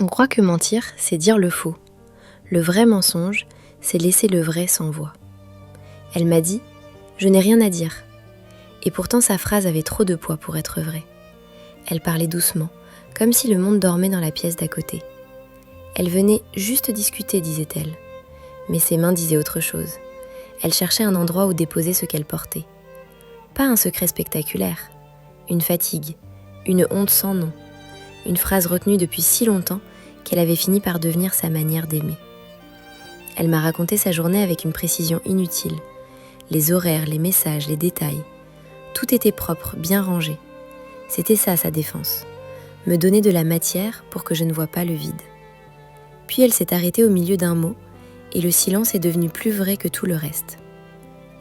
On croit que mentir, c'est dire le faux. Le vrai mensonge, c'est laisser le vrai sans voix. Elle m'a dit « Je n'ai rien à dire ». Et pourtant sa phrase avait trop de poids pour être vraie. Elle parlait doucement, comme si le monde dormait dans la pièce d'à côté. Elle venait juste discuter, disait-elle. Mais ses mains disaient autre chose. Elle cherchait un endroit où déposer ce qu'elle portait. Pas un secret spectaculaire, une fatigue, une honte sans nom, une phrase retenue depuis si longtemps qu'elle avait fini par devenir sa manière d'aimer. Elle m'a raconté sa journée avec une précision inutile. Les horaires, les messages, les détails. Tout était propre, bien rangé. C'était ça sa défense. Me donner de la matière pour que je ne voie pas le vide. Puis elle s'est arrêtée au milieu d'un mot et le silence est devenu plus vrai que tout le reste.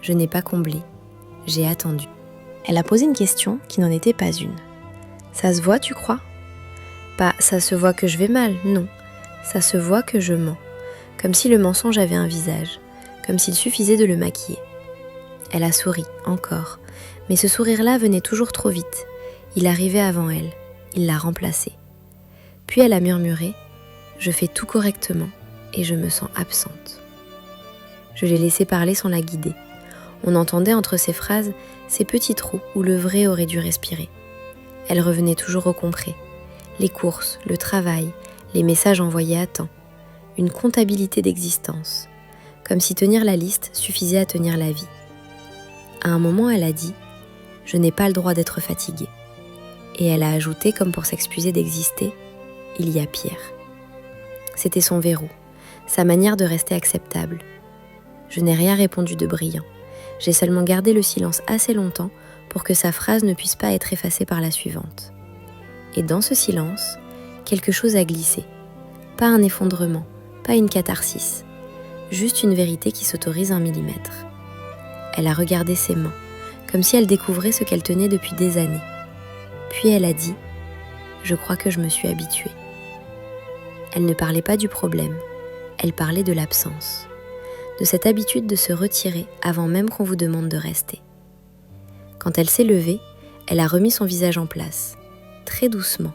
Je n'ai pas comblé, j'ai attendu. Elle a posé une question qui n'en était pas une. Ça se voit, tu crois ? Pas ça se voit que je vais mal, non. Ça se voit que je mens. Comme si le mensonge avait un visage, comme s'il suffisait de le maquiller. Elle a souri, encore, mais ce sourire-là venait toujours trop vite. Il arrivait avant elle, il l'a remplacé. Puis elle a murmuré « Je fais tout correctement et je me sens absente ». Je l'ai laissée parler sans la guider. On entendait entre ses phrases ces petits trous où le vrai aurait dû respirer. Elle revenait toujours au concret. Les courses, le travail, les messages envoyés à temps. Une comptabilité d'existence. Comme si tenir la liste suffisait à tenir la vie. À un moment, elle a dit « Je n'ai pas le droit d'être fatiguée ». Et elle a ajouté, comme pour s'excuser d'exister, « Il y a pire ». C'était son verrou, sa manière de rester acceptable. Je n'ai rien répondu de brillant. J'ai seulement gardé le silence assez longtemps pour que sa phrase ne puisse pas être effacée par la suivante. Et dans ce silence, quelque chose a glissé. Pas un effondrement, pas une catharsis. Juste une vérité qui s'autorise 1 millimètre. Elle a regardé ses mains, comme si elle découvrait ce qu'elle tenait depuis des années. Puis elle a dit « Je crois que je me suis habituée ». Elle ne parlait pas du problème, elle parlait de l'absence. De cette habitude de se retirer avant même qu'on vous demande de rester. Quand elle s'est levée, elle a remis son visage en place, très doucement,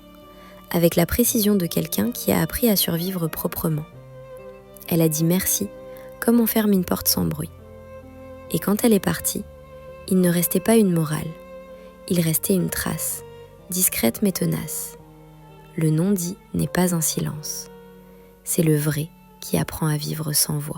avec la précision de quelqu'un qui a appris à survivre proprement. Elle a dit merci, comme on ferme une porte sans bruit. Et quand elle est partie, il ne restait pas une morale, il restait une trace, discrète mais tenace. Le non-dit n'est pas un silence, c'est le vrai qui apprend à vivre sans voix.